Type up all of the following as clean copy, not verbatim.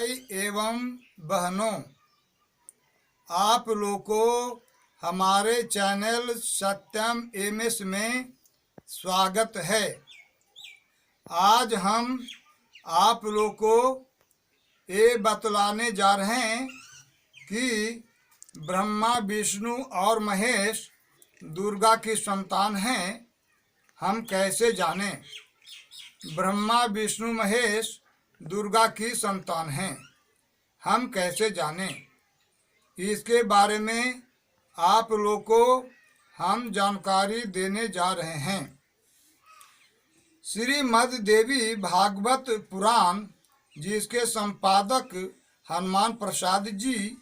भाई एवं बहनों, आप लोग को हमारे चैनल सत्यम एमएस में स्वागत है। आज हम आप लोग को ये बतलाने जा रहे हैं कि ब्रह्मा विष्णु और महेश दुर्गा की संतान हैं। हम कैसे जानें? ब्रह्मा विष्णु महेश दुर्गा की संतान हैं, हम कैसे जानें? इसके बारे में आप लोग को हम जानकारी देने जा रहे हैं। श्रीमद् देवी भागवत पुराण, जिसके संपादक हनुमान प्रसाद जी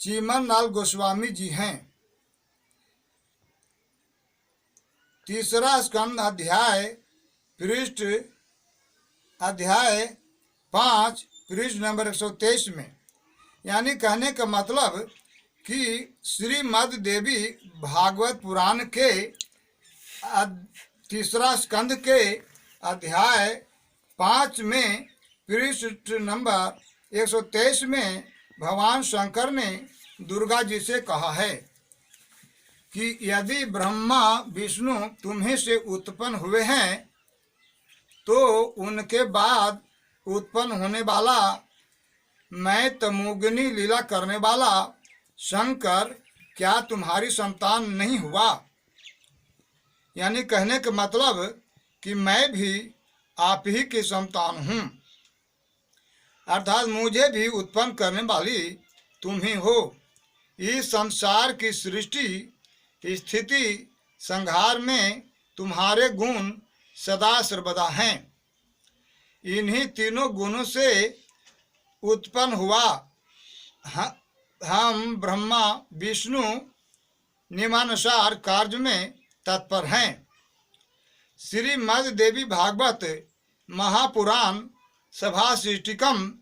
चीमन लाल गोस्वामी जी हैं। तीसरा स्कंद अध्याय 5 पृष्ठ नंबर 123 में, यानी कहने का मतलब कि श्रीमद् देवी भागवत पुराण के तीसरा स्कंद के अध्याय 5 में पृष्ठ नंबर 123 में भगवान शंकर ने दुर्गा जी से कहा है कि यदि ब्रह्मा विष्णु तुम्हीं से उत्पन्न हुए हैं तो उनके बाद उत्पन्न होने वाला मैं तमोगुनी लीला करने वाला शंकर क्या तुम्हारी संतान नहीं हुआ? यानी कहने का मतलब कि मैं भी आप ही की संतान हूँ, अर्थात मुझे भी उत्पन्न करने वाली तुम ही हो। इस संसार की सृष्टि स्थिति संहार में तुम्हारे गुण सदा सर्वदा हैं। इन्हीं तीनों गुणों से उत्पन्न हुआ हम ब्रह्मा विष्णु नियमानुसार कार्य में तत्पर हैं। श्रीमद् देवी भागवत महापुराण सभा सृष्टिकम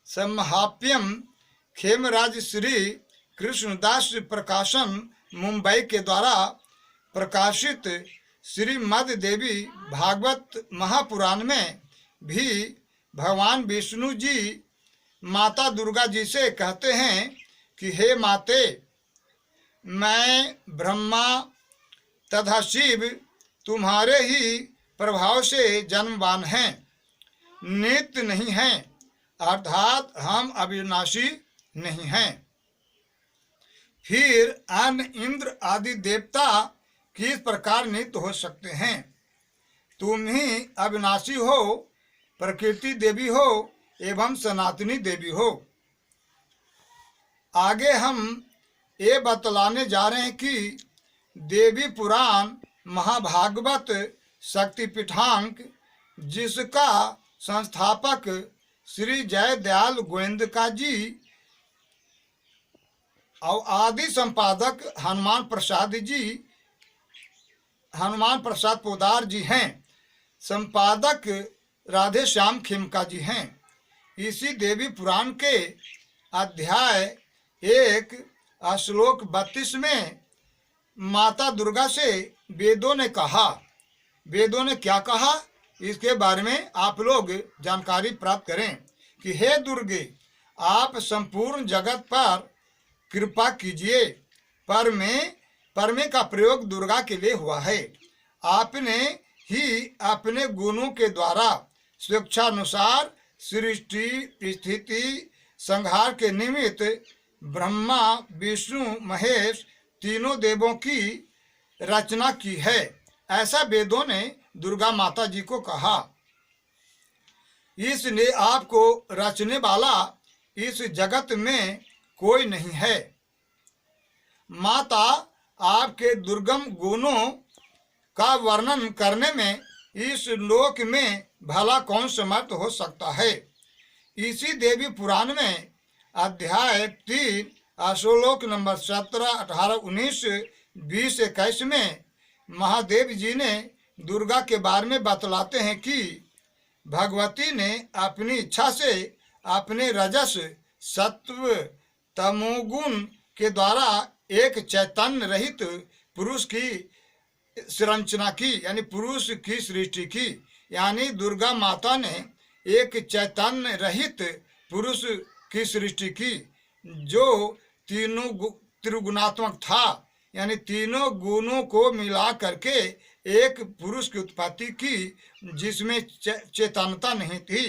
समहाप्यम खेमराज श्री कृष्णदास प्रकाशन मुंबई के द्वारा प्रकाशित श्रीमद् देवी भागवत महापुराण में भी भगवान विष्णु जी माता दुर्गा जी से कहते हैं कि हे माते, मैं ब्रह्मा तथा शिव तुम्हारे ही प्रभाव से जन्मवान हैं, नित्य नहीं हैं, अर्थात हम अविनाशी नहीं हैं। फिर अन्य इंद्र आदि देवता किस प्रकार नित्य हो सकते हैं? तुम ही अविनाशी हो, प्रकृति देवी हो एवं सनातनी देवी हो। आगे हम ये बतलाने जा रहे हैं कि देवी पुराण महाभागवत शक्तिपीठांक, जिसका संस्थापक श्री जयदयाल गोविंदका जी और आदि संपादक हनुमान प्रसाद पोदार जी हैं, संपादक राधे श्याम खिमका जी हैं। इसी देवी पुराण के अध्याय 1 श्लोक 32 में माता दुर्गा से वेदों ने कहा। वेदों ने क्या कहा, इसके बारे में आप लोग जानकारी प्राप्त करें कि हे दुर्गे, आप संपूर्ण जगत पर कृपा कीजिए। पर में का प्रयोग दुर्गा के लिए हुआ है। आपने ही अपने गुणों के द्वारा स्वेच्छानुसार सृष्टि स्थिति संहार के निमित्त ब्रह्मा विष्णु महेश तीनों देवों की रचना की है, ऐसा वेदों ने दुर्गा माता जी को कहा। इसलिए आपको रचने वाला इस जगत में कोई नहीं है। माता, आपके दुर्गम गुणों का वर्णन करने में इस लोक में भला कौन समर्थ हो सकता है? इसी देवी पुराण में अध्याय 3 श्लोक नंबर 17, 18, 19, 20, 21 में महादेव जी ने दुर्गा के बारे में बतलाते हैं कि भगवती ने अपनी इच्छा से अपने रजस सत्व तमोगुण के द्वारा एक चैतन्य रहित पुरुष की संरचना की, यानी पुरुष की सृष्टि की। यानी दुर्गा माता ने एक चैतन्य रहित पुरुष की सृष्टि की, जो तीनों त्रिगुणात्मक था, यानी तीनों गुणों को मिला करके एक पुरुष की उत्पत्ति की, जिसमें चेतनता नहीं थी।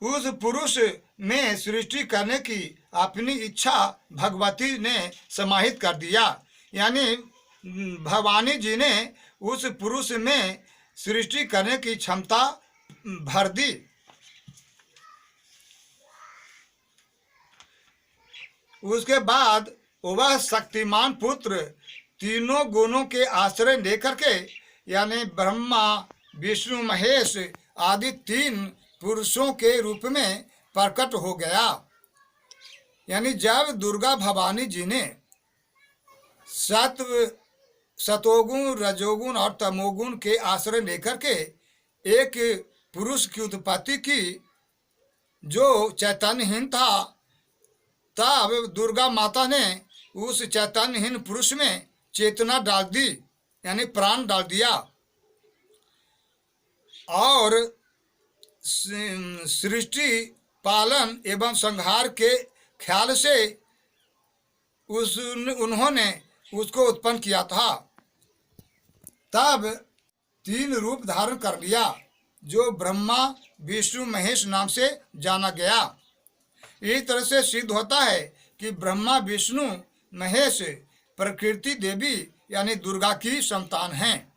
उस पुरुष में सृष्टि करने की अपनी इच्छा भगवती ने समाहित कर दिया, यानी भवानी जी ने उस पुरुष में सृष्टि करने की क्षमता भर दी। उसके बाद वह शक्तिमान पुत्र तीनों गुणों के आश्रय लेकर के, यानी ब्रह्मा विष्णु महेश आदि तीन पुरुषों के रूप में प्रकट हो गया। यानी जब दुर्गा भवानी जी ने सतोगुण रजोगुण और तमोगुण के आश्रय लेकर के एक पुरुष की उत्पत्ति की, जो चैतन्यहीन था, तब दुर्गा माता ने उस चैतन्यहीन पुरुष में चेतना डाल दी, यानी प्राण डाल दिया, और सृष्टि पालन एवं संहार के ख्याल से उन्होंने उसको उत्पन्न किया था। तब तीन रूप धारण कर लिया, जो ब्रह्मा विष्णु महेश नाम से जाना गया। इस तरह से सिद्ध होता है कि ब्रह्मा विष्णु महेश प्रकृति देवी यानी दुर्गा की संतान हैं।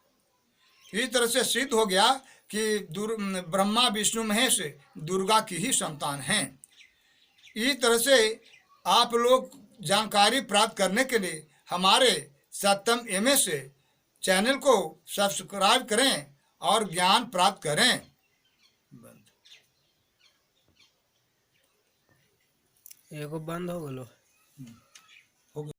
इस तरह से सिद्ध हो गया कि ब्रह्मा विष्णु महेश दुर्गा की ही संतान हैं। इस तरह से आप लोग जानकारी प्राप्त करने के लिए हमारे सत्यम एमएस चैनल को सब्सक्राइब करें और ज्ञान प्राप्त करें। एगो बंद हो गलो।